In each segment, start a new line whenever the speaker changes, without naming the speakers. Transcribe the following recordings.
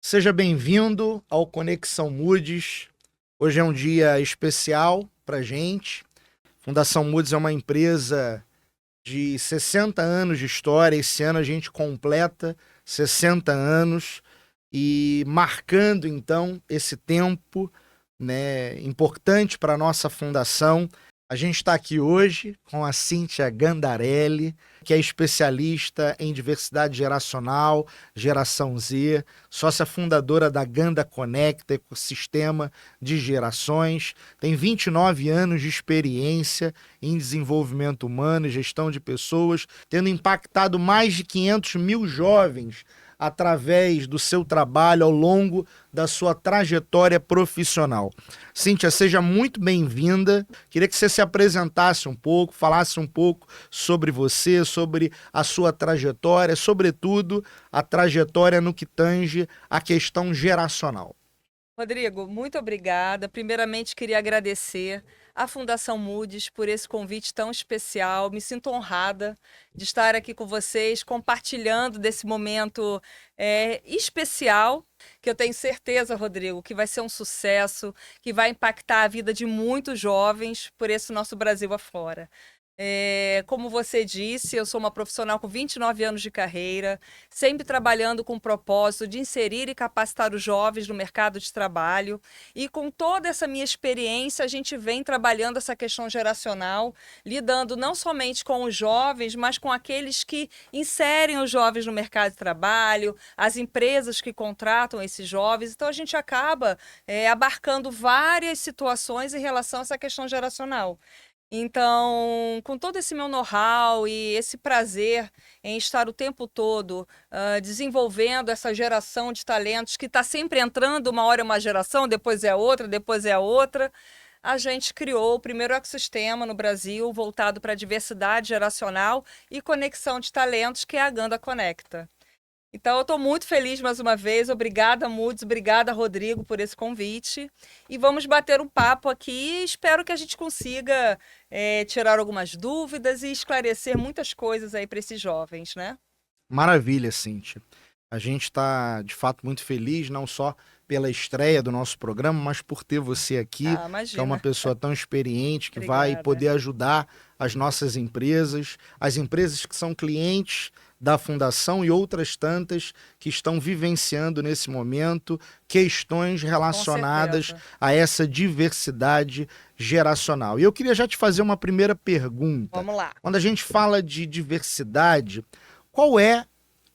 Seja bem-vindo ao Conexão Moody's. Hoje é um dia especial para a gente. Fundação Moody's é uma empresa de 60 anos de história. Esse ano a gente completa 60 anos e marcando, então, esse tempo, né, importante para a nossa fundação. A gente está aqui hoje com a Cíntia Gandarelli, que é especialista em diversidade geracional, geração Z, sócia fundadora da Ganda Conecta, ecossistema de gerações, tem 29 anos de experiência em desenvolvimento humano e gestão de pessoas, tendo impactado mais de 500 mil jovens através do seu trabalho ao longo da sua trajetória profissional. Cíntia, seja muito bem-vinda. Queria que você se apresentasse um pouco, falasse um pouco sobre você, sobre a sua trajetória, sobretudo a trajetória no que tange a questão geracional.
Rodrigo, muito obrigada. Primeiramente, queria agradecer à Fundação Moody's por esse convite tão especial. Me sinto honrada de estar aqui com vocês, compartilhando desse momento especial, que eu tenho certeza, Rodrigo, que vai ser um sucesso, que vai impactar a vida de muitos jovens por esse nosso Brasil afora. Como você disse, eu sou uma profissional com 29 anos de carreira, sempre trabalhando com o propósito de inserir e capacitar os jovens no mercado de trabalho. E com toda essa minha experiência, a gente vem trabalhando essa questão geracional, lidando não somente com os jovens, mas com aqueles que inserem os jovens no mercado de trabalho, as empresas que contratam esses jovens. Então, a gente acaba abarcando várias situações em relação a essa questão geracional. Então, com todo esse meu know-how e esse prazer em estar o tempo todo desenvolvendo essa geração de talentos que está sempre entrando, uma hora é uma geração, depois é outra, depois é a outra, a gente criou o primeiro ecossistema no Brasil voltado para a diversidade geracional e conexão de talentos, que é a Ganda Conecta. Então, eu estou muito feliz mais uma vez. Obrigada, Moody's. Obrigada, Rodrigo, por esse convite. E vamos bater um papo aqui. Espero que a gente consiga tirar algumas dúvidas e esclarecer muitas coisas aí para esses jovens, né?
Maravilha, Cíntia. A gente está, de fato, muito feliz, não só pela estreia do nosso programa, mas por ter você aqui, que é uma
Imagina.
pessoa tão experiente, que vai
Obrigada.
poder ajudar as nossas empresas, as empresas que são clientes da Fundação e outras tantas que estão vivenciando nesse momento questões relacionadas a essa diversidade geracional. E eu queria já te fazer uma primeira pergunta.
Vamos lá.
Quando a gente fala de diversidade, qual é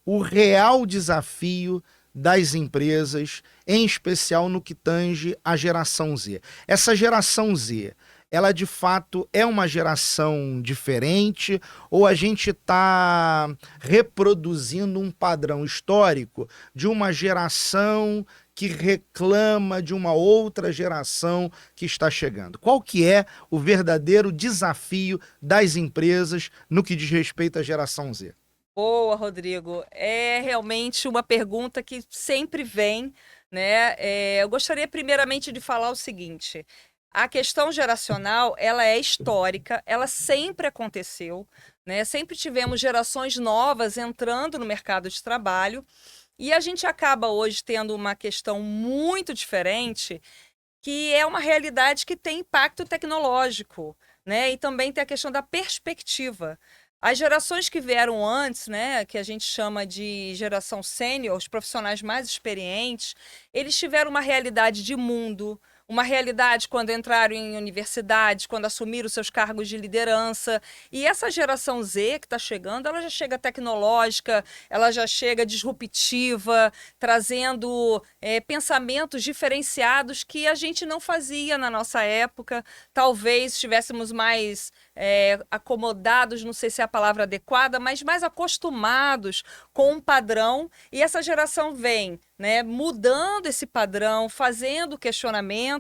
o real desafio das empresas, em especial no que tange a geração Z? Essa geração Z, ela de fato é uma geração diferente ou a gente está reproduzindo um padrão histórico de uma geração que reclama de uma outra geração que está chegando? Qual que é o verdadeiro desafio das empresas no que diz respeito à geração Z?
Boa, Rodrigo. É realmente uma pergunta que sempre vem, né? Eu gostaria primeiramente de falar o seguinte: a questão geracional, ela é histórica, ela sempre aconteceu, né? Sempre tivemos gerações novas entrando no mercado de trabalho e a gente acaba hoje tendo uma questão muito diferente, que é uma realidade que tem impacto tecnológico, né? E também tem a questão da perspectiva. As gerações que vieram antes, né, que a gente chama de geração sênior, os profissionais mais experientes, eles tiveram uma realidade de mundo, uma realidade quando entraram em universidades, quando assumiram seus cargos de liderança. E essa geração Z que está chegando, ela já chega tecnológica, ela já chega disruptiva, trazendo pensamentos diferenciados que a gente não fazia na nossa época. Talvez estivéssemos mais acomodados, não sei se é a palavra adequada, mas mais acostumados com um padrão. E essa geração vem, né, mudando esse padrão, fazendo questionamentos.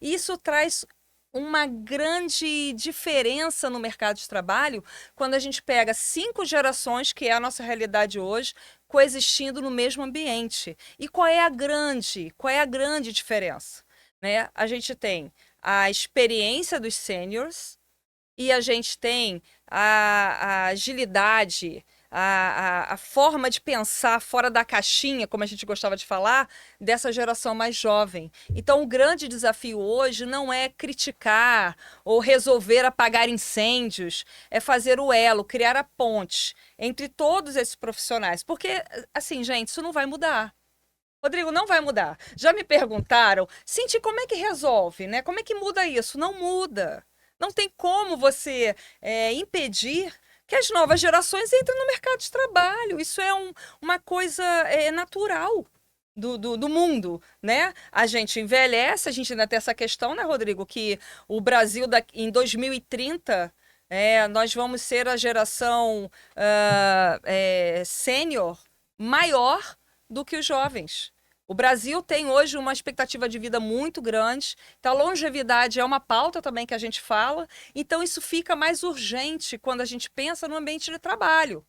E isso traz uma grande diferença no mercado de trabalho quando a gente pega 5 gerações, que é a nossa realidade hoje, coexistindo no mesmo ambiente. E qual é a grande diferença? Né? A gente tem a experiência dos seniors, e a gente tem a agilidade, a forma de pensar fora da caixinha, como a gente gostava de falar, dessa geração mais jovem. Então, o grande desafio hoje não é criticar ou resolver apagar incêndios, é fazer o elo, criar a ponte entre todos esses profissionais. Porque, assim, gente, isso não vai mudar. Rodrigo, não vai mudar. Já me perguntaram, Cinti, como é que resolve, né? Como é que muda isso? Não muda. Não tem como você impedir que as novas gerações entrem no mercado de trabalho. Isso é uma coisa natural do mundo, né? A gente envelhece, a gente ainda tem essa questão, né, Rodrigo, que o Brasil em 2030 nós vamos ser a geração sênior maior do que os jovens. O Brasil tem hoje uma expectativa de vida muito grande, então a longevidade é uma pauta também que a gente fala, então isso fica mais urgente quando a gente pensa no ambiente de trabalho.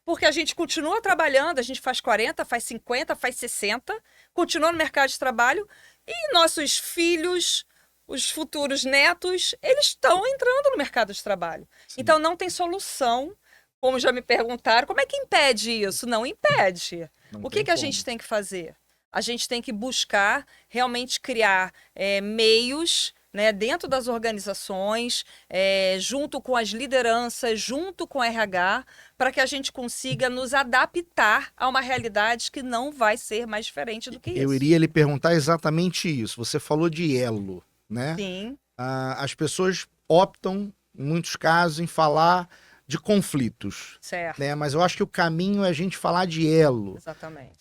Porque a gente continua trabalhando, a gente faz 40, faz 50, faz 60, continua no mercado de trabalho e nossos filhos, os futuros netos, eles estão entrando no mercado de trabalho.
Sim.
Então não tem solução, como já me perguntaram, como é que impede isso? Não impede. O que a gente tem que fazer? A gente tem que buscar realmente criar meios, né, dentro das organizações, junto com as lideranças, junto com o RH, para que a gente consiga nos adaptar a uma realidade que não vai ser mais diferente do que isso.
Eu iria lhe perguntar exatamente isso. Você falou de elo, né?
Sim.
As pessoas optam, em muitos casos, em falar de conflitos.
Certo.
Né? Mas eu acho que o caminho é a gente falar de elo.
Exatamente.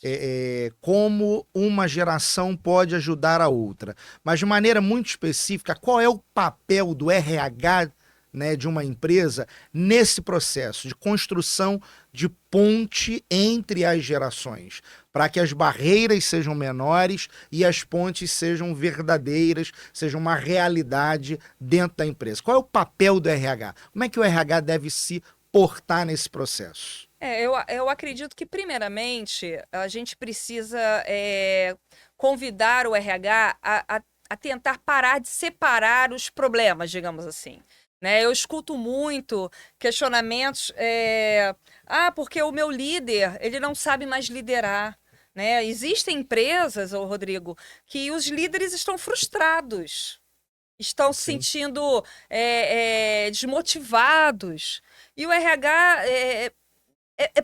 Como uma geração pode ajudar a outra. Mas de maneira muito específica, qual é o papel do RH, né, de uma empresa nesse processo de construção de ponte entre as gerações, para que as barreiras sejam menores e as pontes sejam verdadeiras, sejam uma realidade dentro da empresa. Qual é o papel do RH? Como é que o RH deve se portar nesse processo?
Eu acredito que, primeiramente, a gente precisa convidar o RH a tentar parar de separar os problemas, digamos assim. Né? Eu escuto muito questionamentos, porque o meu líder, ele não sabe mais liderar. Né? Existem empresas, Rodrigo, que os líderes estão frustrados, estão se sentindo desmotivados. E o RH...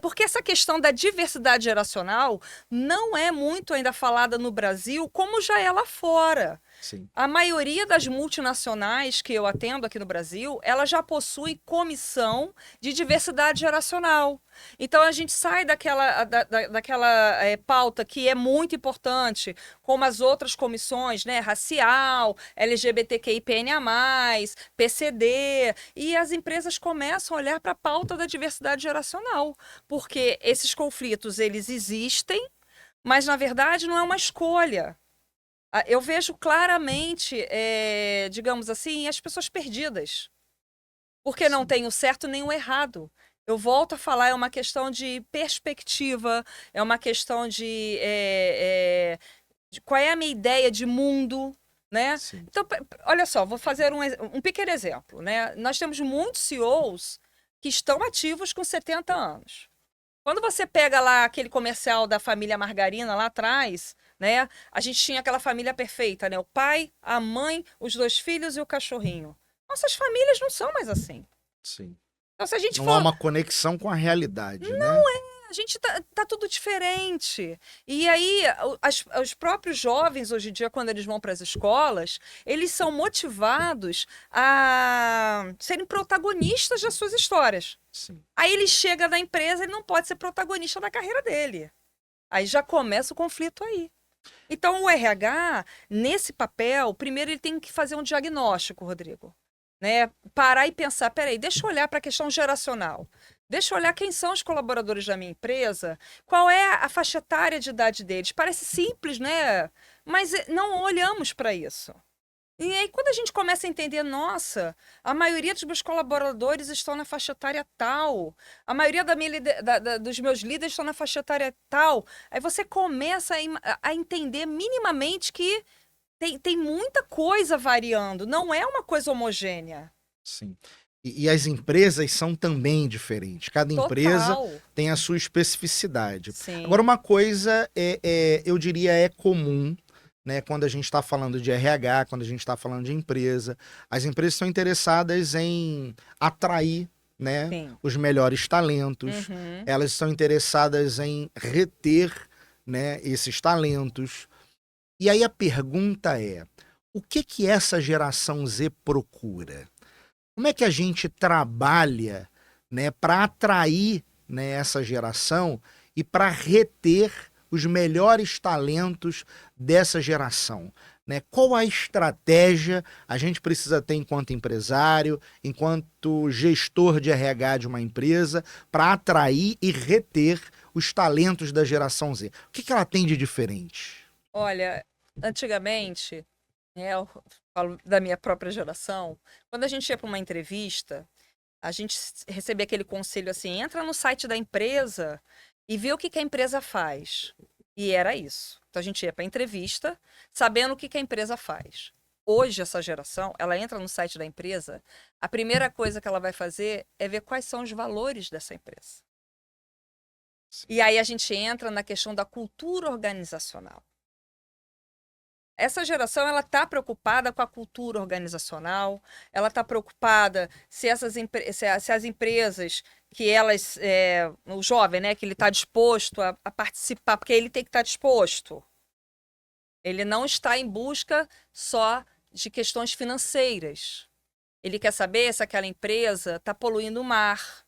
porque essa questão da diversidade geracional não é muito ainda falada no Brasil, como já é lá fora.
Sim.
A maioria das multinacionais que eu atendo aqui no Brasil, ela já possui comissão de diversidade geracional. Então a gente sai daquela pauta que é muito importante, como as outras comissões, né, racial, LGBTQIPNA+, PCD, e as empresas começam a olhar para a pauta da diversidade geracional, porque esses conflitos eles existem, mas na verdade não é uma escolha. Eu vejo claramente, digamos assim, as pessoas perdidas. Porque não tem o certo nem o errado. Eu volto a falar, é uma questão de perspectiva, é uma questão de qual é a minha ideia de mundo, né?
Sim.
Então, olha só, vou fazer um pequeno exemplo, né? Nós temos muitos CEOs que estão ativos com 70 anos. Quando você pega lá aquele comercial da família Margarina lá atrás, né? A gente tinha aquela família perfeita, né? O pai, a mãe, os 2 filhos e o cachorrinho. Nossas famílias não são mais assim.
Sim.
Então, se a gente
Não há uma conexão com a realidade, né?
a gente tá tudo diferente. E aí, os próprios jovens, hoje em dia, quando eles vão para as escolas, eles são motivados a serem protagonistas das suas histórias.
Sim.
Aí ele chega na empresa, ele não pode ser protagonista da carreira dele. Aí já começa o conflito aí. Então, o RH, nesse papel, primeiro ele tem que fazer um diagnóstico, Rodrigo. Né? Parar e pensar, peraí, deixa eu olhar para a questão geracional. Deixa eu olhar quem são os colaboradores da minha empresa, qual é a faixa etária de idade deles. Parece simples, né? Mas não olhamos para isso. E aí, quando a gente começa a entender, nossa, a maioria dos meus colaboradores estão na faixa etária tal, a maioria dos meus líderes estão na faixa etária tal, aí você começa a entender minimamente que tem muita coisa variando, não é uma coisa homogênea.
Sim. E as empresas são também diferentes. Cada empresa
Total.
tem a sua especificidade. Agora,
Sim.
uma coisa eu diria, é comum, né, quando a gente está falando de RH, quando a gente está falando de empresa, as empresas estão interessadas em atrair, né,
Sim.
os melhores talentos,
Uhum.
elas estão interessadas em reter, né, esses talentos. E aí a pergunta é: o que que essa geração Z procura? Como é que a gente trabalha, né, para atrair, né, essa geração e para reter os melhores talentos dessa geração? Né? Qual a estratégia a gente precisa ter enquanto empresário, enquanto gestor de RH de uma empresa, para atrair e reter os talentos da geração Z? O que que ela tem de diferente?
Olha, antigamente, né, eu falo da minha própria geração, quando a gente ia para uma entrevista, a gente recebia aquele conselho assim: entra no site da empresa e vê o que que a empresa faz. E era isso. Então a gente ia para a entrevista sabendo o que que a empresa faz. Hoje, essa geração, ela entra no site da empresa, a primeira coisa que ela vai fazer é ver quais são os valores dessa empresa. E aí a gente entra na questão da cultura organizacional. Essa geração ela está preocupada com a cultura organizacional, ela está preocupada se se as empresas que elas, o jovem, né, que ele está disposto a participar, porque ele tem que estar disposto. Ele não está em busca só de questões financeiras. Ele quer saber se aquela empresa está poluindo o mar.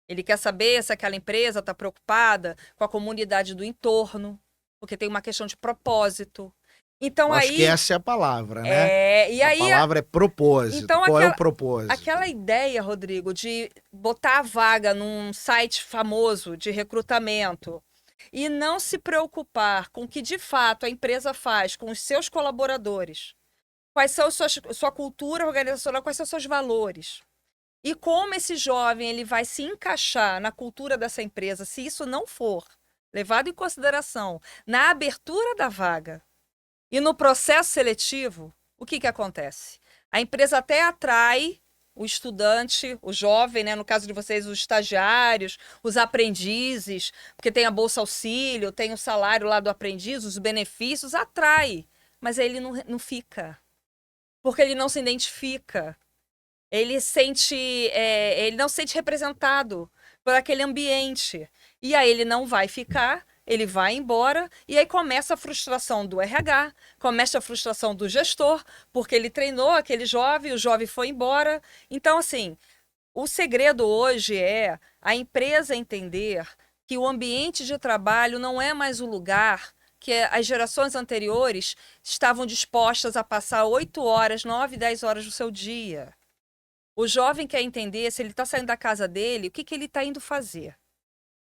Ele quer saber se aquela empresa está preocupada com a comunidade do entorno, porque tem uma questão de propósito. Então
Eu acho que
aí,
essa é a palavra, né?
e
A
aí,
palavra é propósito.
então
Qual é o propósito?
aquela ideia, Rodrigo, de botar a vaga num site famoso de recrutamento e não se preocupar com o que de fato a empresa faz com os seus colaboradores, quais são sua cultura organizacional, quais são os seus valores. E como esse jovem ele vai se encaixar na cultura dessa empresa, se isso não for levado em consideração na abertura da vaga e no processo seletivo, o que que acontece? A empresa até atrai o estudante, o jovem, né? No caso de vocês, os estagiários, os aprendizes, porque tem a bolsa auxílio, tem o salário lá do aprendiz, os benefícios, atrai. Mas aí ele não fica, porque ele não se identifica. Ele não se sente representado por aquele ambiente. E aí ele não vai ficar, ele vai embora, e aí começa a frustração do RH, começa a frustração do gestor, porque ele treinou aquele jovem, o jovem foi embora. Então, assim, o segredo hoje é a empresa entender que o ambiente de trabalho não é mais o lugar que as gerações anteriores estavam dispostas a passar 8 horas, 9, 10 horas do seu dia. O jovem quer entender se ele está saindo da casa dele, o que que ele está indo fazer.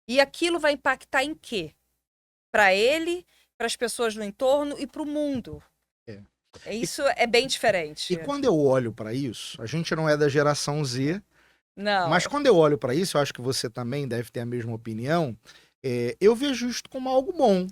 E aquilo vai impactar em quê? Para ele, para as pessoas no entorno e para o mundo.
É.
Isso é bem
E
diferente.
quando eu olho para isso, a gente não é da geração Z, mas
Não,
quando eu olho para isso, eu acho que você também deve ter a mesma opinião, eu vejo isto como algo bom.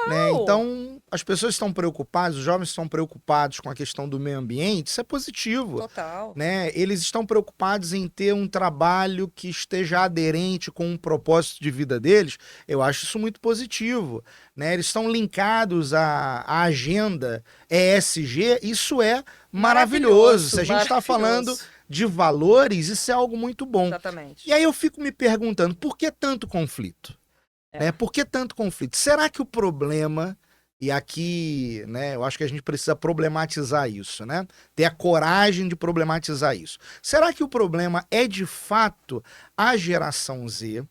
Né?
total.
Então, as pessoas estão preocupadas, os jovens estão preocupados com a questão do meio ambiente, isso é positivo.
Total.
Né? Eles estão preocupados em ter um trabalho que esteja aderente com o propósito de vida deles. Eu acho isso muito positivo. Né? Eles estão linkados à agenda ESG, isso é maravilhoso. Se a gente está falando
Maravilhoso.
de valores, isso é algo muito bom.
Exatamente.
E aí eu fico me perguntando, por que tanto conflito?
É.
Né? Por que tanto conflito? Será que o problema, e aqui, né, eu acho que a gente precisa problematizar isso, né? Ter a coragem de problematizar isso. Será que o problema é de fato a geração Z?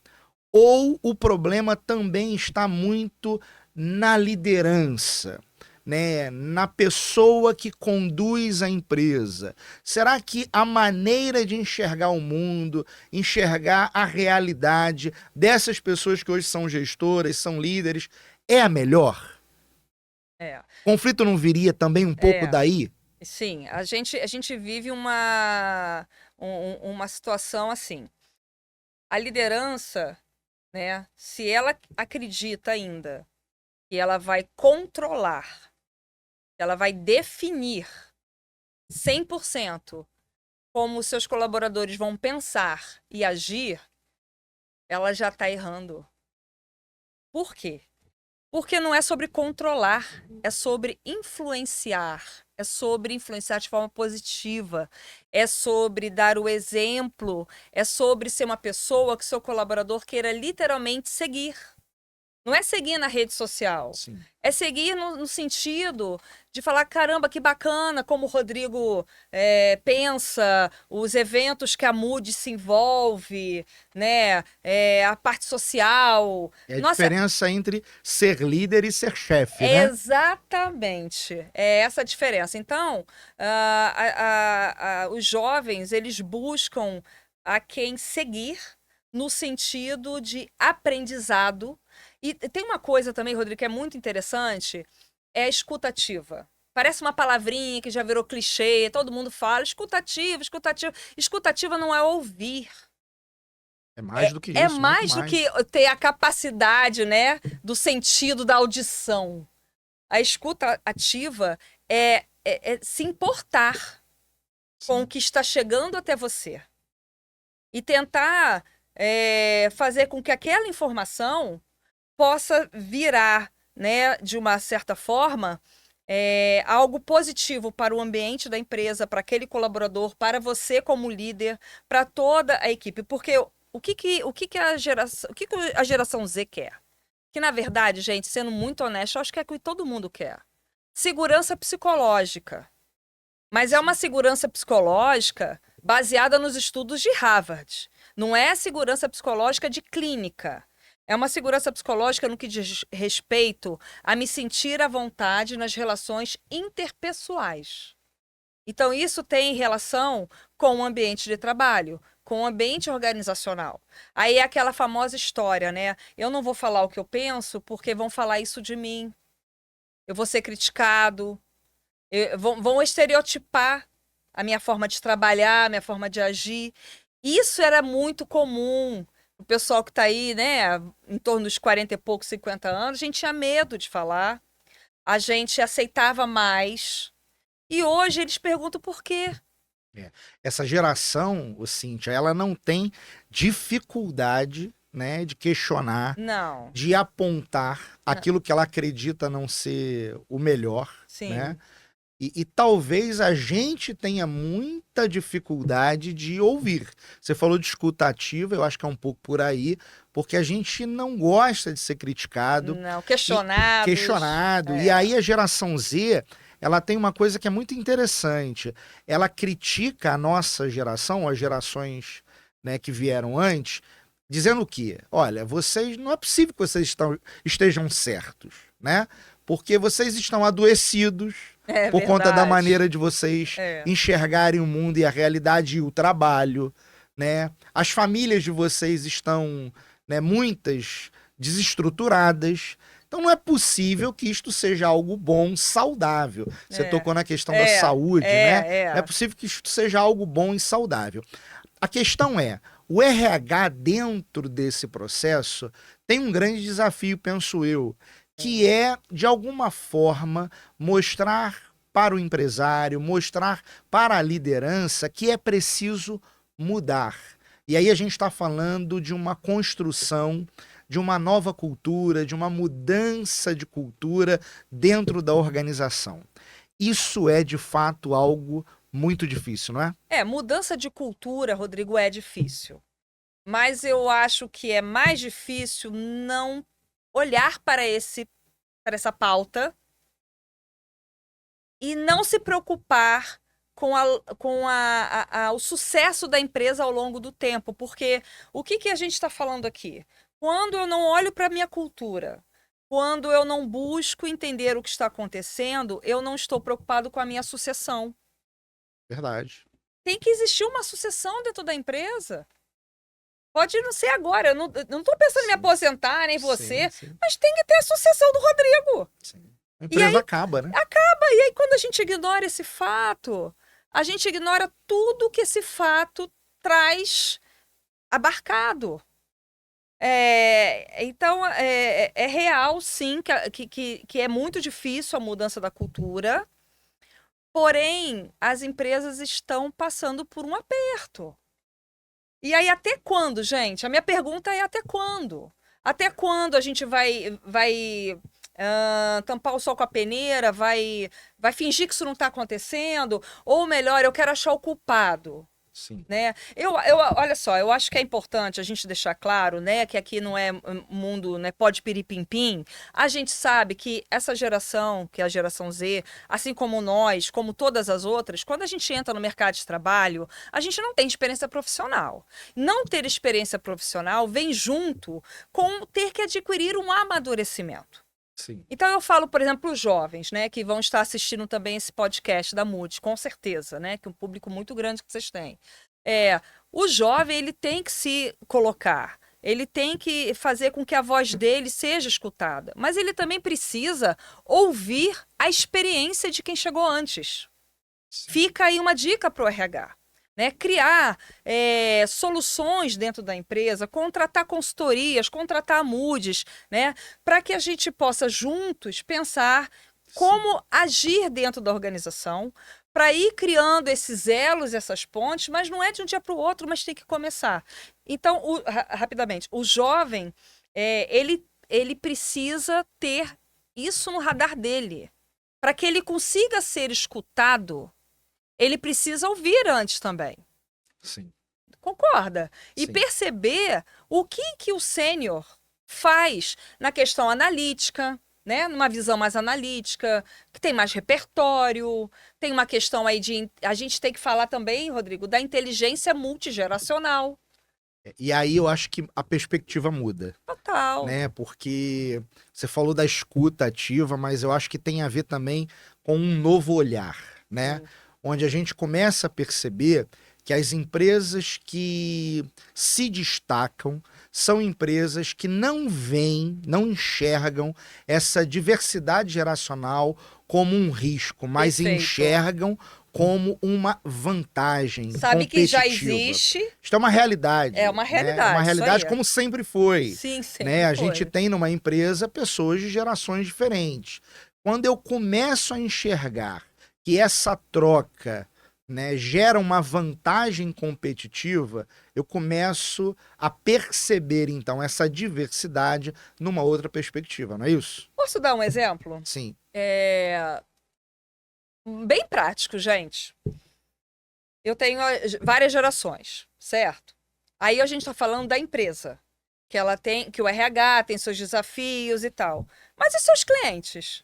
Ou o problema também está muito na liderança? Né, na pessoa que conduz a empresa? Será que a maneira de enxergar o mundo, enxergar a realidade dessas pessoas que hoje são gestoras, são líderes, é a melhor?
É.
Conflito não viria também um pouco
É.
daí?
Sim, a gente vive uma situação assim. A liderança, né, se ela acredita ainda que ela vai controlar, ela vai definir 100% como os seus colaboradores vão pensar e agir, ela já está errando. Por quê? Porque não é sobre controlar, é sobre influenciar. É sobre influenciar de forma positiva. É sobre dar o exemplo. É sobre ser uma pessoa que seu colaborador queira literalmente seguir. Não é seguir na rede social.
Sim.
É seguir no sentido de falar, caramba, que bacana como o Rodrigo pensa, os eventos que a Mood se envolve, né? A parte social.
É a
Nossa,
diferença entre ser líder e ser chefe,
é
né?
exatamente. É essa a diferença. Então, os jovens, eles buscam a quem seguir no sentido de aprendizado. E tem uma coisa também, Rodrigo, que é muito interessante, é a escutativa. Parece uma palavrinha que já virou clichê, todo mundo fala escutativa, escutativa. Escutativa não é ouvir.
É mais do que
É
isso, muito
mais do
mais.
que ter a capacidade, né, do sentido da audição. A escuta ativa é se importar com o que está chegando até você e tentar fazer com que aquela informação possa virar, né, de uma certa forma, algo positivo para o ambiente da empresa, para aquele colaborador, para você como líder, para toda a equipe. Porque o que a geração Z quer? Que, na verdade, gente, sendo muito honesto, eu acho que é o que todo mundo quer. Segurança psicológica. Mas é uma segurança psicológica baseada nos estudos de Harvard. Não é segurança psicológica de clínica. É uma segurança psicológica no que diz respeito a me sentir à vontade nas relações interpessoais. Então, isso tem relação com o ambiente de trabalho, com o ambiente organizacional. Aí é aquela famosa história, né? Eu não vou falar o que eu penso porque vão falar isso de mim. Eu vou ser criticado. Vão estereotipar a minha forma de trabalhar, a minha forma de agir. Isso era muito comum. O pessoal que está aí, né, em torno dos 40 e poucos, 50 anos, a gente tinha medo de falar. A gente aceitava mais. E hoje eles perguntam por quê.
Essa geração, o Cíntia, ela não tem dificuldade, né, de questionar,
Não.
de apontar aquilo que ela acredita não ser o melhor,
Sim.
né? E talvez a gente tenha muita dificuldade de ouvir. Você falou de escuta ativa, eu acho que é um pouco por aí, porque a gente não gosta de ser criticado.
Não, questionado.
E aí a geração Z, ela tem uma coisa que é muito interessante. Ela critica a nossa geração, as gerações, né, que vieram antes, dizendo que, olha, vocês não é possível que vocês estejam certos, né? Porque vocês estão adoecidos por conta da maneira de vocês enxergarem o mundo e a realidade e o trabalho, né? As famílias de vocês estão, né, muitas desestruturadas. Então não é possível que isto seja algo bom, saudável. Você tocou na questão da saúde, né? Não é possível que isto seja algo bom e saudável. A questão é, o RH dentro desse processo tem um grande desafio, penso eu, que é, de alguma forma, mostrar para o empresário, mostrar para a liderança que é preciso mudar. E aí a gente está falando de uma construção, de uma nova cultura, de uma mudança de cultura dentro da organização. Isso é, de fato, algo muito difícil, não é?
Mudança de cultura, Rodrigo, é difícil. Mas eu acho que é mais difícil não olhar para essa pauta e não se preocupar com o sucesso da empresa ao longo do tempo. Porque o que a gente está falando aqui? Quando eu não olho para a minha cultura, quando eu não busco entender o que está acontecendo, eu não estou preocupado com a minha sucessão.
Verdade.
Tem que existir uma sucessão dentro da empresa. Pode não ser agora, eu não estou pensando em me aposentar, nem você, mas tem que ter a sucessão do Rodrigo.
Sim. A empresa acaba, né?
Acaba, e aí quando a gente ignora esse fato, a gente ignora tudo que esse fato traz abarcado. Então, é real, sim, que é muito difícil a mudança da cultura, Porém, as empresas estão passando por um aperto. E aí, até quando, gente? A minha pergunta é até quando? Até quando a gente vai tampar o sol com a peneira, vai fingir que isso não está acontecendo? Ou melhor, eu quero achar o culpado.
Sim.
Né? Olha só, eu acho que é importante a gente deixar claro, né, que aqui não é mundo, né, pode piripimpim. A gente sabe que essa geração, que é a geração Z, assim como nós, como todas as outras, quando a gente entra no mercado de trabalho, a gente não tem experiência profissional. Não ter experiência profissional vem junto com ter que adquirir um amadurecimento.
Sim.
Então eu falo, por exemplo, os jovens, né, que vão estar assistindo também esse podcast da Moody, com certeza, né, que é um público muito grande que vocês têm. O jovem, ele tem que se colocar, ele tem que fazer com que a voz dele seja escutada, mas ele também precisa ouvir a experiência de quem chegou antes.
Sim.
Fica aí uma dica para o RH. Né, criar soluções dentro da empresa, contratar consultorias, contratar Moody's, né, para que a gente possa juntos pensar como agir dentro da organização, para ir criando esses elos, essas pontes, mas não é de um dia para o outro, mas tem que começar. Então, rapidamente, o jovem, ele precisa ter isso no radar dele, para que ele consiga ser escutado. Ele precisa ouvir antes também.
Sim.
Concorda? E
Sim.
perceber o que o sênior faz na questão analítica, né? Numa visão mais analítica, que tem mais repertório, tem uma questão aí de... A gente tem que falar também, Rodrigo, da inteligência multigeracional.
E aí eu acho que a perspectiva muda.
Total.
Né? Porque você falou da escuta ativa, mas eu acho que tem a ver também com um novo olhar, né?
Sim.
Onde a gente começa a perceber que as empresas que se destacam são empresas que não veem, não enxergam essa diversidade geracional como um risco, mas
Perfeito.
enxergam como uma vantagem
Sabe que já
competitiva.
existe.
Isto é uma realidade.
É uma realidade.
Né? É uma
isso
realidade
aí.
como sempre foi.
Sim, sempre
Né? A
foi.
gente tem numa empresa pessoas de gerações diferentes. Quando eu começo a enxergar que essa troca, né, gera uma vantagem competitiva, eu começo a perceber, então, essa diversidade numa outra perspectiva, não é isso?
Posso dar um exemplo?
Sim.
Bem prático, gente. Eu tenho várias gerações, certo? Aí a gente está falando da empresa, que ela tem, que o RH tem seus desafios e tal. Mas e seus clientes?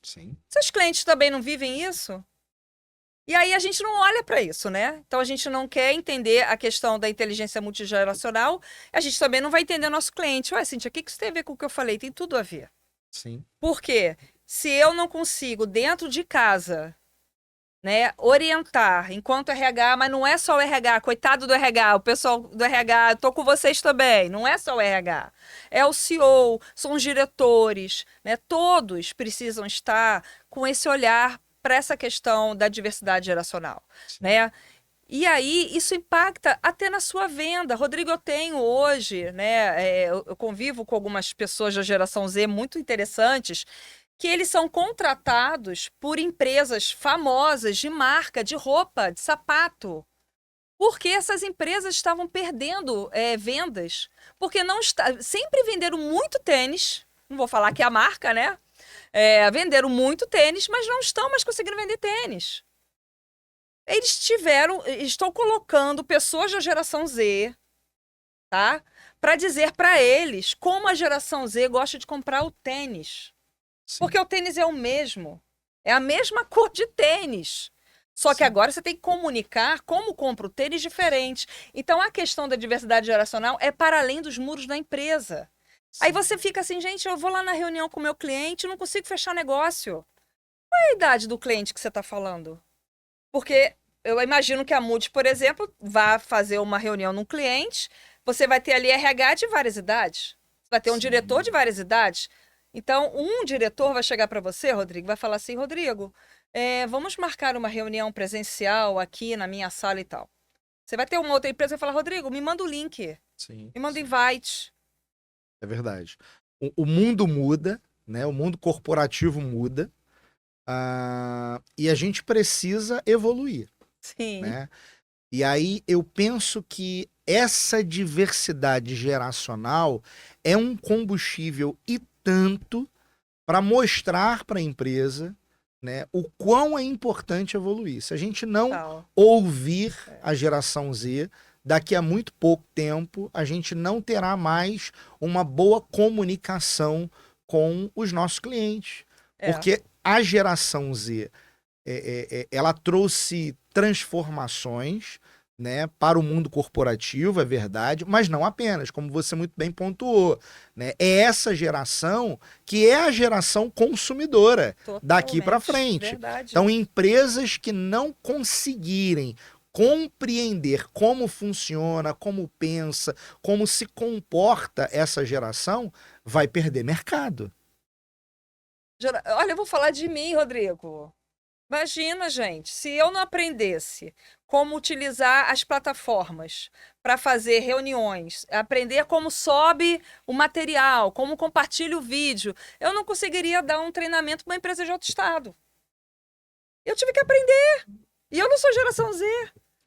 Sim.
Seus clientes também não vivem isso? E aí a gente não olha para isso, né? Então a gente não quer entender a questão da inteligência multigeracional, a gente também não vai entender nosso cliente. Ué, Cíntia, o que isso tem a ver com o que eu falei? Tem tudo a ver.
Sim.
Por quê? Se eu não consigo, dentro de casa, né, orientar enquanto RH, mas não é só o RH, coitado do RH, o pessoal do RH, eu tô com vocês também, não é só o RH, é o CEO, são os diretores, né, todos precisam estar com esse olhar para essa questão da diversidade geracional, né? E aí, isso impacta até na sua venda. Rodrigo, eu tenho hoje, né? Eu convivo com algumas pessoas da geração Z muito interessantes, que eles são contratados por empresas famosas de marca, de roupa, de sapato. Porque essas empresas estavam perdendo vendas. Porque não sempre venderam muito tênis. Não vou falar que é a marca, né? Venderam muito tênis, mas não estão mais conseguindo vender tênis. Estão colocando pessoas da geração Z, tá? Para dizer para eles como a geração Z gosta de comprar o tênis.
Sim.
Porque o tênis é o mesmo. É a mesma cor de tênis. Só que agora você tem que comunicar como compra o tênis diferente. Então a questão da diversidade geracional é para além dos muros da empresa. Aí você fica assim, gente, eu vou lá na reunião com o meu cliente e não consigo fechar negócio. Qual é a idade do cliente que você está falando? Porque eu imagino que a Moody, por exemplo, vá fazer uma reunião num cliente, você vai ter ali RH de várias idades. Você vai ter um diretor de várias idades. Então, um diretor vai chegar para você, Rodrigo, vai falar assim, Rodrigo, vamos marcar uma reunião presencial aqui na minha sala e tal. Você vai ter uma outra empresa e vai falar, Rodrigo, me manda o link.
Sim.
Me manda o invite.
É verdade. O mundo muda, né? O mundo corporativo muda. E a gente precisa evoluir,
Sim.
né? E aí eu penso que essa diversidade geracional é um combustível e tanto para mostrar para a empresa, né, o quão é importante evoluir. Se a gente não
Tal.
ouvir a geração Z, daqui a muito pouco tempo, a gente não terá mais uma boa comunicação com os nossos clientes.
É.
Porque a geração Z ela trouxe transformações, né, para o mundo corporativo, é verdade, mas não apenas, como você muito bem pontuou, né? É essa geração que é a geração consumidora daqui para
Totalmente.
frente.
Verdade.
Então, empresas que não conseguirem compreender como funciona, como pensa, como se comporta essa geração, vai perder mercado.
Olha, eu vou falar de mim, Rodrigo. Imagina, gente, se eu não aprendesse como utilizar as plataformas para fazer reuniões, aprender como sobe o material, como compartilha o vídeo, eu não conseguiria dar um treinamento para uma empresa de outro estado. Eu tive que aprender. E eu não sou geração Z.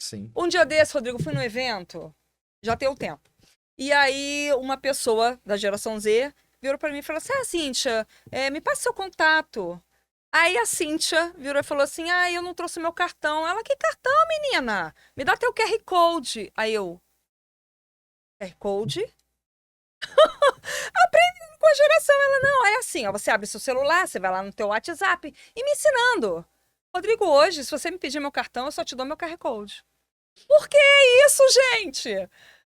Sim.
Um dia desse, Rodrigo, fui num evento, já tem um tempo. E aí, uma pessoa da geração Z virou para mim e falou assim: Ah, Cíntia, me passa seu contato. Aí a Cíntia virou e falou assim: Ah, eu não trouxe meu cartão. Ela, que cartão, menina? Me dá teu QR Code. Aí eu, QR Code? Aprendendo com a geração. Ela, não, é assim, ó, você abre seu celular, você vai lá no teu WhatsApp e me ensinando. Rodrigo, hoje, se você me pedir meu cartão, eu só te dou meu QR Code. Por que isso, gente?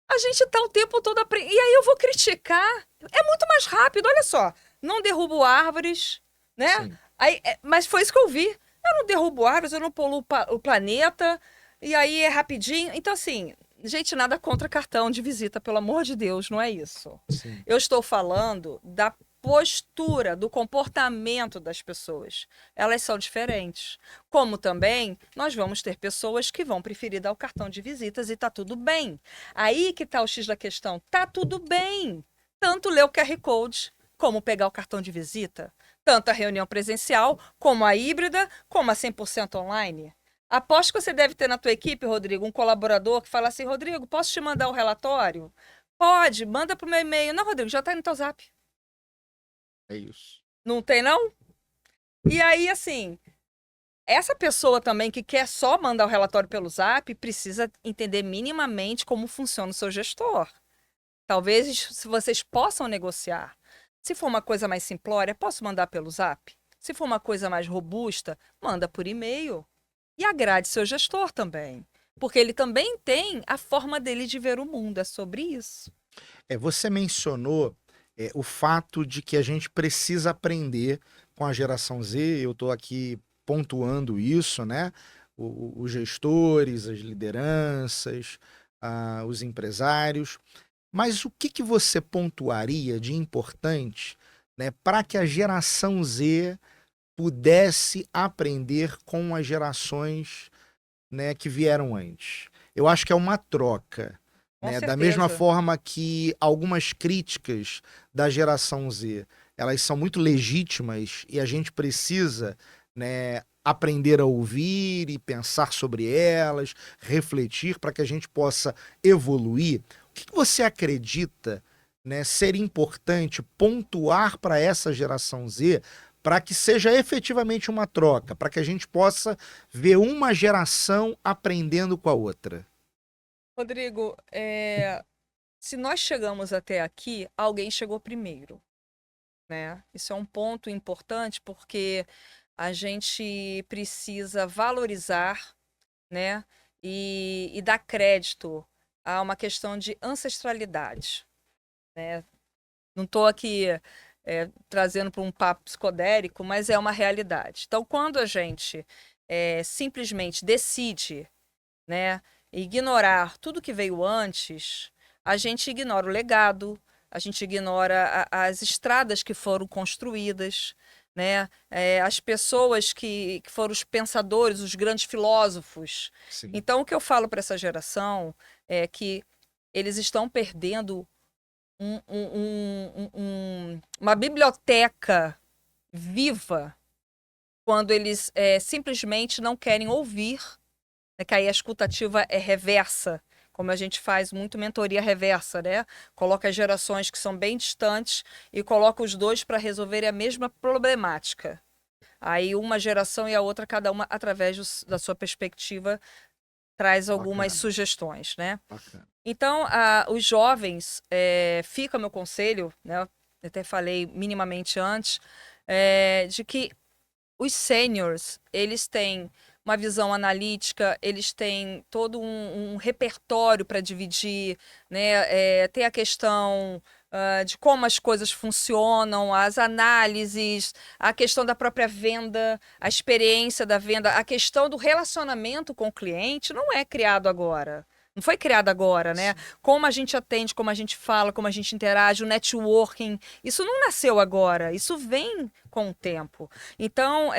A gente tá o tempo todo aprendendo. E aí eu vou criticar. É muito mais rápido, olha só. Não derrubo árvores, né?
Sim.
Aí, mas foi isso que eu vi. Eu não derrubo árvores, eu não poluo o planeta. E aí é rapidinho. Então, assim, gente, nada contra cartão de visita, pelo amor de Deus, não é isso.
Sim.
Eu estou falando da postura, do comportamento das pessoas. Elas são diferentes. Como também nós vamos ter pessoas que vão preferir dar o cartão de visitas e tá tudo bem. Aí que tá o X da questão. Tá tudo bem. Tanto ler o QR Code, como pegar o cartão de visita, tanto a reunião presencial, como a híbrida, como a 100% online. Aposto que você deve ter na tua equipe, Rodrigo, um colaborador que fala assim: Rodrigo, posso te mandar o relatório? Pode, manda pro meu e-mail. Não, Rodrigo, já tá no teu zap.
É isso.
Não tem, não? E aí, assim, essa pessoa também que quer só mandar o relatório pelo Zap precisa entender minimamente como funciona o seu gestor. Talvez se vocês possam negociar. Se for uma coisa mais simplória, posso mandar pelo Zap? Se for uma coisa mais robusta, manda por e-mail. E agrade seu gestor também. Porque ele também tem a forma dele de ver o mundo. É sobre isso.
Você mencionou o fato de que a gente precisa aprender com a geração Z, eu estou aqui pontuando isso, né? Os gestores, as lideranças, os empresários. Mas o que você pontuaria de importante, né, para que a geração Z pudesse aprender com as gerações, né, que vieram antes? Eu acho que é uma troca,
Com
né? Da mesma
certeza.
forma que algumas críticas da geração Z, elas são muito legítimas e a gente precisa, né, aprender a ouvir e pensar sobre elas, refletir para que a gente possa evoluir. O que você acredita, né, ser importante pontuar para essa geração Z para que seja efetivamente uma troca, para que a gente possa ver uma geração aprendendo com a outra?
Rodrigo, se nós chegamos até aqui, alguém chegou primeiro, né? Isso é um ponto importante porque a gente precisa valorizar, né? E dar crédito a uma questão de ancestralidade, né? Não estou aqui trazendo para um papo psicodélico, mas é uma realidade. Então, quando a gente simplesmente decide, né, ignorar tudo que veio antes, a gente ignora o legado, a gente ignora as estradas que foram construídas, né, as pessoas que foram os pensadores, os grandes filósofos.
Sim.
Então, o que eu falo para essa geração é que eles estão perdendo uma biblioteca viva quando eles simplesmente não querem ouvir, né, que aí a escutativa é reversa, como a gente faz muito mentoria reversa, né? Coloca as gerações que são bem distantes e coloca os dois para resolverem a mesma problemática. Aí uma geração e a outra, cada uma, através da sua perspectiva, traz algumas
Bacana.
sugestões, né?
Bacana.
Então, os jovens, fica meu conselho, né? Eu até falei minimamente antes, de que os seniors, eles têm uma visão analítica, eles têm todo um repertório para dividir, né? Tem a questão de como as coisas funcionam, as análises, a questão da própria venda, a experiência da venda, a questão do relacionamento com o cliente não é criado agora. Não foi criado agora, né? Como a gente atende, como a gente fala, como a gente interage, o networking, isso não nasceu agora, isso vem com o tempo. Então,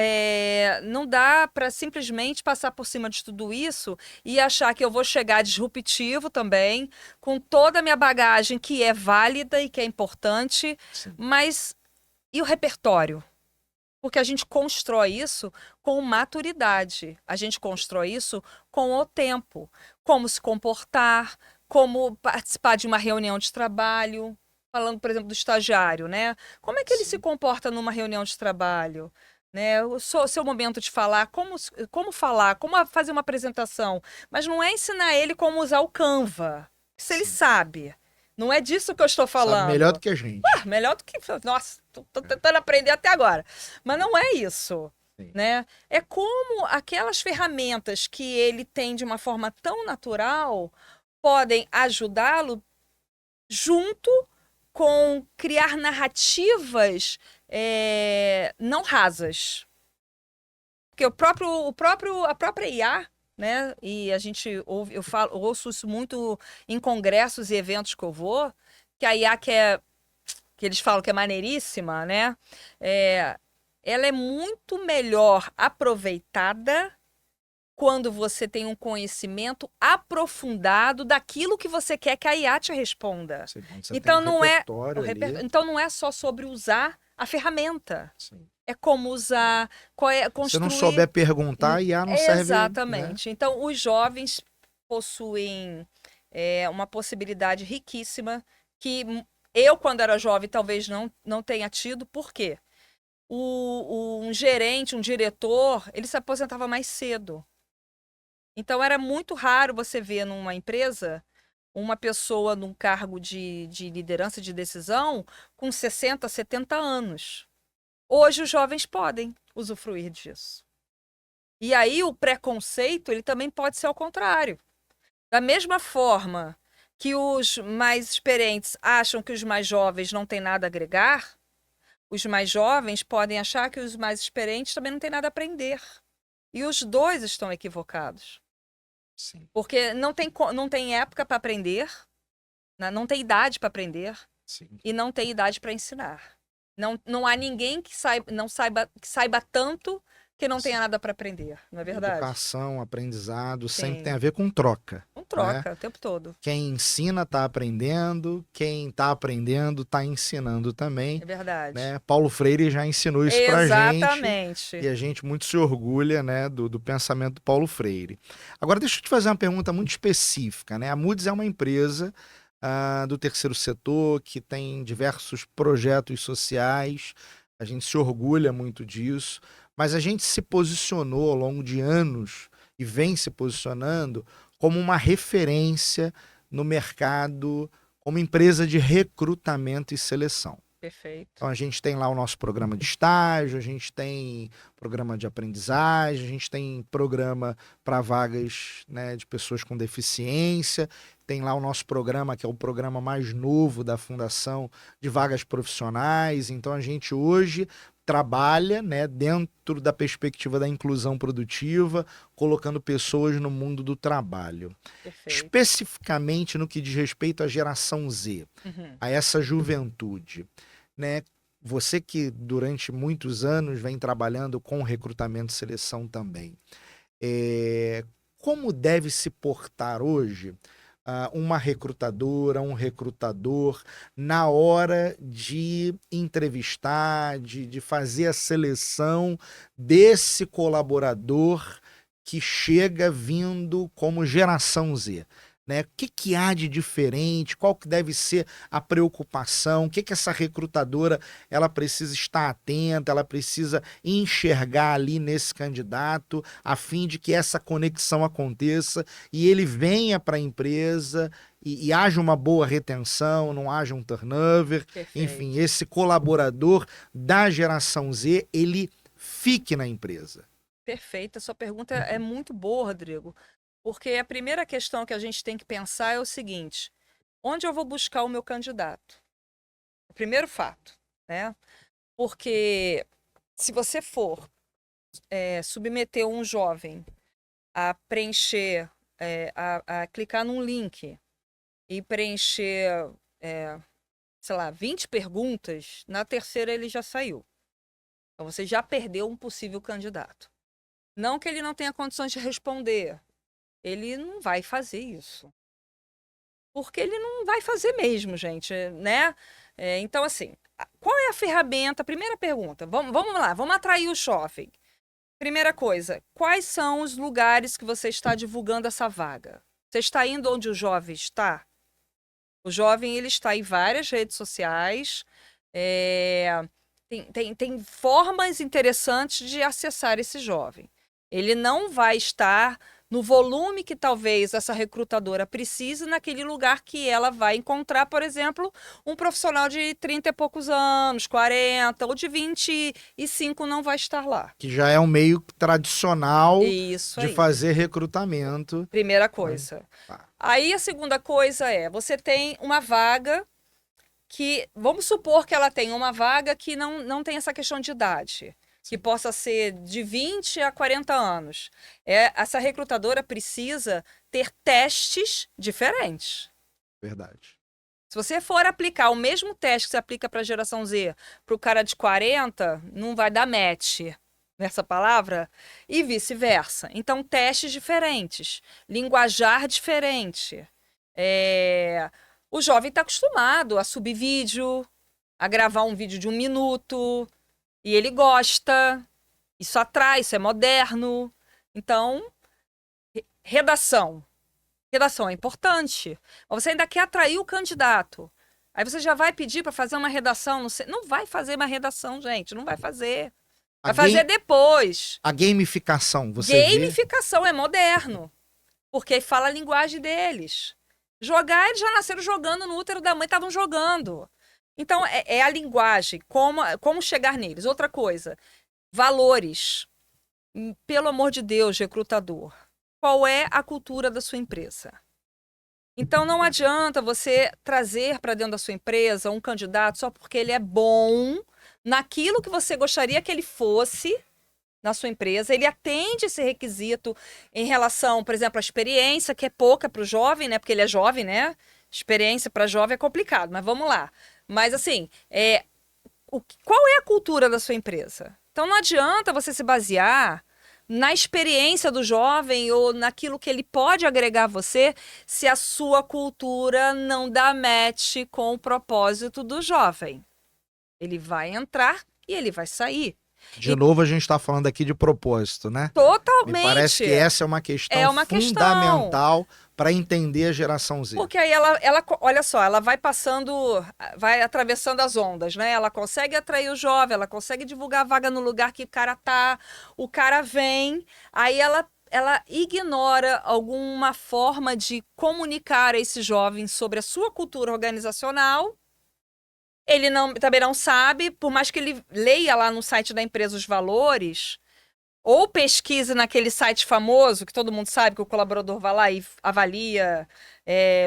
não dá para simplesmente passar por cima de tudo isso e achar que eu vou chegar disruptivo também, com toda a minha bagagem que é válida e que é importante,
Sim.
mas e o repertório? Porque a gente constrói isso com maturidade, a gente constrói isso com o tempo. Como se comportar, como participar de uma reunião de trabalho. Falando, por exemplo, do estagiário, né? Como é que ele se comporta numa reunião de trabalho? Né? O seu momento de falar, como falar, como fazer uma apresentação. Mas não é ensinar ele como usar o Canva. Isso ele
Sim.
sabe. Não é disso que eu estou
Sabe
falando.
melhor do que a gente.
Melhor do que. Nossa, tô tentando aprender até agora. Mas não é isso.
Sim.
Né? É como aquelas ferramentas que ele tem de uma forma tão natural podem ajudá-lo junto com criar narrativas não rasas. Porque a própria IA, né? E a gente ouve, ouço isso muito em congressos e eventos que eu vou, que a IA que eles falam que é maneiríssima, né? Ela é muito melhor aproveitada quando você tem um conhecimento aprofundado daquilo que você quer que a IA te responda.
Sim, quando você
Então
tem um
não é
repertório ali.
então não é só sobre usar a ferramenta.
Sim.
É como usar,
Se não
construir.
souber perguntar, a IA não serve, né?
Exatamente. Então, os jovens possuem uma possibilidade riquíssima que eu, quando era jovem, talvez não tenha tido. Por quê? Um gerente, um diretor, ele se aposentava mais cedo. Então, era muito raro você ver numa empresa uma pessoa num cargo de liderança, de decisão, com 60, 70 anos. Hoje, os jovens podem usufruir disso. E aí, o preconceito, ele também pode ser ao contrário. Da mesma forma que os mais experientes acham que os mais jovens não têm nada a agregar, os mais jovens podem achar que os mais experientes também não têm nada a aprender. E os dois estão equivocados.
Sim.
Porque não tem época para aprender, né? Não tem idade para aprender.
Sim.
E não tem idade para ensinar. Não há ninguém que saiba tanto que não tenha nada para aprender, não é verdade?
Educação, aprendizado, sempre
Sim.
tem a ver com troca.
Com troca, o tempo todo.
Quem ensina está aprendendo, quem está aprendendo está ensinando também.
É verdade.
Né? Paulo Freire já ensinou isso pra gente.
Exatamente.
E a gente muito se orgulha, né, do pensamento do Paulo Freire. Agora, deixa eu te fazer uma pergunta muito específica. Né? A Moody's é uma empresa do terceiro setor que tem diversos projetos sociais. A gente se orgulha muito disso. Mas a gente se posicionou ao longo de anos e vem se posicionando como uma referência no mercado, como empresa de recrutamento e seleção.
Perfeito.
Então a gente tem lá o nosso programa de estágio, a gente tem programa de aprendizagem, a gente tem programa para vagas, né, de pessoas com deficiência, tem lá o nosso programa, que é o programa mais novo da Fundação, de vagas profissionais. Então a gente hoje trabalha, né, dentro da perspectiva da inclusão produtiva, colocando pessoas no mundo do trabalho.
Perfeito.
Especificamente no que diz respeito à geração Z, a essa juventude, né? Você que durante muitos anos vem trabalhando com recrutamento e seleção também, como deve se portar hoje uma recrutadora, um recrutador, na hora de entrevistar, de fazer a seleção desse colaborador que chega vindo como geração Z? Né? O que há de diferente? Qual que deve ser a preocupação? O que essa recrutadora ela precisa estar atenta? Ela precisa enxergar ali nesse candidato a fim de que essa conexão aconteça e ele venha para a empresa e haja uma boa retenção, não haja um turnover.
Perfeito.
Enfim, esse colaborador da geração Z, ele fique na empresa.
Perfeito. A sua pergunta é muito boa, Rodrigo. Porque a primeira questão que a gente tem que pensar é o seguinte: onde eu vou buscar o meu candidato? O primeiro fato, né? Porque se você for submeter um jovem a preencher, a clicar num link e preencher, sei lá, 20 perguntas, na terceira ele já saiu. Então você já perdeu um possível candidato. Não que ele não tenha condições de responder. Ele não vai fazer isso. Porque ele não vai fazer mesmo, gente, né? Então, assim, qual é a ferramenta? Primeira pergunta, vamos lá, vamos atrair o jovem. Primeira coisa, quais são os lugares que você está divulgando essa vaga? Você está indo onde o jovem está? O jovem, ele está em várias redes sociais, tem formas interessantes de acessar esse jovem. Ele não vai estar no volume que talvez essa recrutadora precise, naquele lugar que ela vai encontrar, por exemplo, um profissional de 30 e poucos anos, 40, ou de 25 não vai estar lá.
Que já é um meio tradicional
Isso
de
aí.
fazer recrutamento.
Primeira coisa. Aí a segunda coisa você tem uma vaga que, vamos supor que ela tem uma vaga que não tem essa questão de idade, que possa ser de 20 a 40 anos. Essa recrutadora precisa ter testes diferentes.
Verdade.
Se você for aplicar o mesmo teste que você aplica para a geração Z para o cara de 40, não vai dar match nessa palavra, e vice-versa. Então, testes diferentes, linguajar diferente. O jovem está acostumado a subir vídeo, a gravar um vídeo de 1 minuto, e ele gosta, isso atrai, isso é moderno. Então, redação. Redação é importante. Mas você ainda quer atrair o candidato. Aí você já vai pedir para fazer uma redação. Não vai fazer uma redação, gente. Não vai fazer. Vai fazer depois.
A gamificação,
Gamificação é moderno. Porque fala a linguagem deles. Jogar, eles já nasceram jogando no útero da mãe, estavam jogando. Então, é a linguagem, como chegar neles. Outra coisa, valores. Pelo amor de Deus, recrutador. Qual é a cultura da sua empresa? Então, não adianta você trazer para dentro da sua empresa um candidato só porque ele é bom naquilo que você gostaria que ele fosse na sua empresa. Ele atende esse requisito em relação, por exemplo, à experiência, que é pouca para o jovem, né? Porque ele é jovem, né? Experiência para jovem é complicado, mas vamos lá. Mas, assim, qual é a cultura da sua empresa? Então, não adianta você se basear na experiência do jovem ou naquilo que ele pode agregar a você, se a sua cultura não dá match com o propósito do jovem. Ele vai entrar e ele vai sair.
De novo, a gente está falando aqui de propósito, né?
Totalmente.
Me parece que essa é uma questão fundamental para entender a geração Z.
Porque aí olha só, ela vai passando, vai atravessando as ondas, né? Ela consegue atrair o jovem, ela consegue divulgar a vaga no lugar que o cara tá, o cara vem, aí ela ignora alguma forma de comunicar a esse jovem sobre a sua cultura organizacional. Ele também não sabe, por mais que ele leia lá no site da empresa os valores, ou pesquise naquele site famoso, que todo mundo sabe que o colaborador vai lá e avalia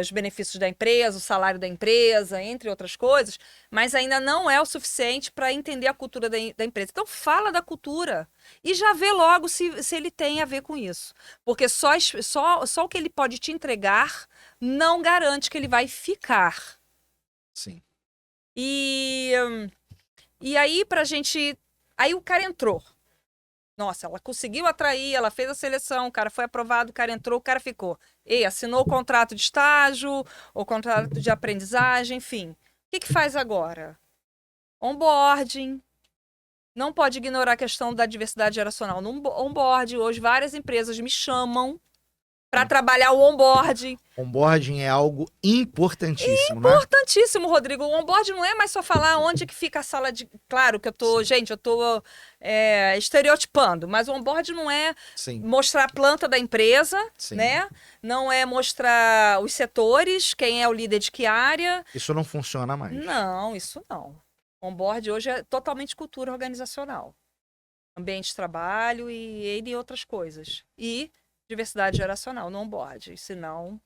os benefícios da empresa, o salário da empresa, entre outras coisas, mas ainda não é o suficiente para entender a cultura da empresa. Então, fala da cultura e já vê logo se ele tem a ver com isso. Porque só o que ele pode te entregar não garante que ele vai ficar.
Sim.
E aí, pra gente... Aí o cara entrou. Nossa, ela conseguiu atrair, ela fez a seleção, o cara foi aprovado, o cara entrou, o cara ficou. E assinou o contrato de estágio, o contrato de aprendizagem, enfim. O que que faz agora? Onboarding. Não pode ignorar a questão da diversidade geracional. No onboarding, hoje várias empresas me chamam para trabalhar o onboarding.
Onboarding é algo importantíssimo, né?
Importantíssimo, Rodrigo. O onboarding não é mais só falar onde que fica a sala de... Claro que eu tô,
Sim.
gente, eu tô estereotipando, mas o onboarding não é
Sim,
mostrar a planta da empresa,
sim.
né? Não é mostrar os setores, quem é o líder de que área.
Isso não funciona mais.
Não, isso não. Onboard hoje é totalmente cultura organizacional. Ambiente de trabalho e outras coisas. E diversidade geracional no onboard. Senão,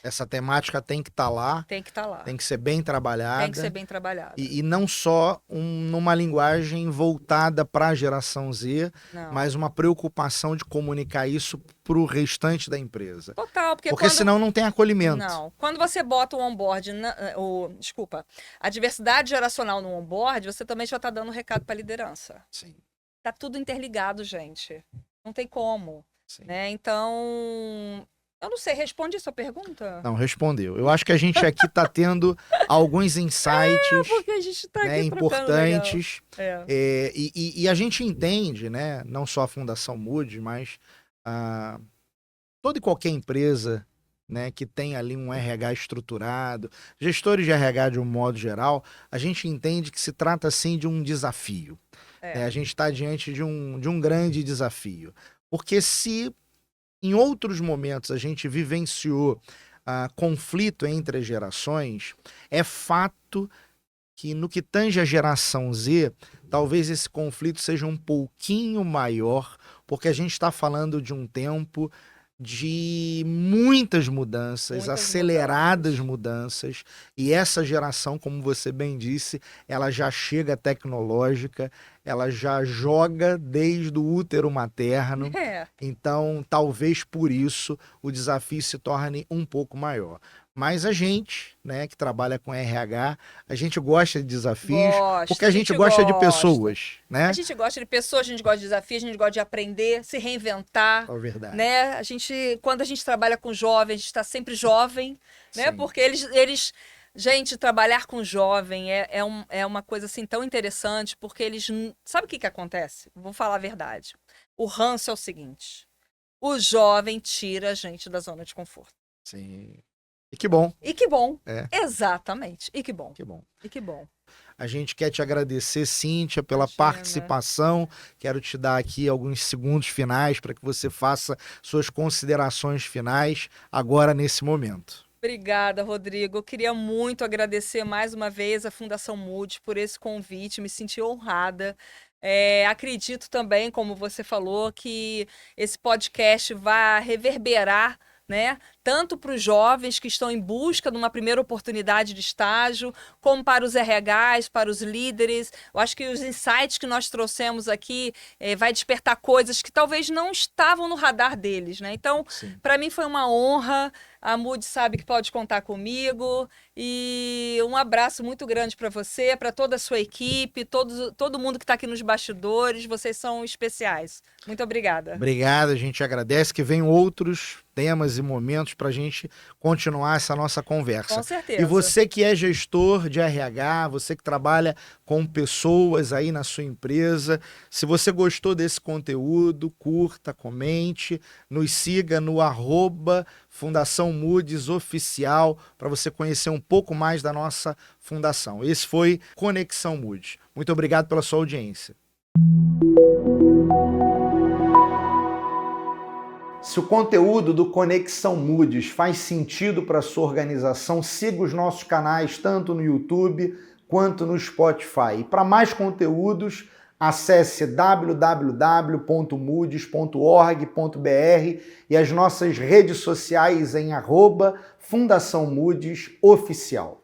Essa temática tem que estar lá,
tem que estar lá.
tem que ser bem trabalhada.
Tem que ser bem trabalhado.
E não só numa linguagem voltada para a geração Z,
Não.
mas uma preocupação de comunicar isso para o restante da empresa.
Total, porque
Porque senão não tem acolhimento.
Não. Quando você bota o onboard, desculpa, a diversidade geracional no onboard, você também já está dando um recado para a liderança.
Sim,
Tá tudo interligado, gente. Não tem como,
sim.
né? Então, eu não sei, responde a sua pergunta?
Não, respondeu. Eu acho que a gente aqui está tendo alguns insights
Porque a gente tá
né,
aqui trocando legal.
importantes. E a gente entende, né, não só a Fundação Moody, mas toda e qualquer empresa, né, que tem ali um RH estruturado, gestores de RH de um modo geral, a gente entende que se trata sim de um desafio. A gente está diante de um grande desafio. Porque se em outros momentos a gente vivenciou conflito entre as gerações, é fato que no que tange a geração Z, talvez esse conflito seja um pouquinho maior, porque a gente está falando de um tempo de muitas mudanças, aceleradas mudanças, e essa geração, como você bem disse, ela já chega tecnológica, ela já joga desde o útero materno, então talvez por isso o desafio se torne um pouco maior. Mas a gente, né, que trabalha com RH, a gente gosta de desafios, porque a gente gosta de pessoas, né?
A gente gosta de pessoas, a gente gosta de desafios, a gente gosta de aprender, se reinventar.
É verdade.
Né? Quando a gente trabalha com jovens, a gente está sempre jovem, né?
Sim.
Porque gente, trabalhar com jovem é uma coisa assim tão interessante, porque eles... Sabe o que acontece? Vou falar a verdade. O ranço é o seguinte: o jovem tira a gente da zona de conforto.
Sim. E que bom.
E que bom. Exatamente. E que bom.
Que bom.
E que bom.
A gente quer te agradecer, Cíntia, pela participação. Quero te dar aqui alguns segundos finais para que você faça suas considerações finais agora nesse momento.
Obrigada, Rodrigo. Eu queria muito agradecer mais uma vez a Fundação Moody por esse convite, me senti honrada. Acredito também, como você falou, que esse podcast vai reverberar, né? Tanto para os jovens que estão em busca de uma primeira oportunidade de estágio, como para os RHs, para os líderes. Eu acho que os insights que nós trouxemos aqui vai despertar coisas que talvez não estavam no radar deles, né? Então, para mim foi uma honra. A Moody sabe que pode contar comigo. E um abraço muito grande para você, para toda a sua equipe, todo mundo que está aqui nos bastidores. Vocês são especiais. Muito obrigada.
Obrigado, a gente agradece. Que venham outros temas e momentos para a gente continuar essa nossa conversa.
Com certeza.
E você que é gestor de RH, você que trabalha com pessoas aí na sua empresa, se você gostou desse conteúdo, curta, comente, nos siga no @Fundação Moody's Oficial para você conhecer um pouco mais da nossa fundação. Esse foi Conexão Moody. Muito obrigado pela sua audiência. Se o conteúdo do Conexão Moody's faz sentido para a sua organização, siga os nossos canais tanto no YouTube quanto no Spotify. E para mais conteúdos, acesse www.moodys.org.br e as nossas redes sociais em @Fundação Moody's Oficial.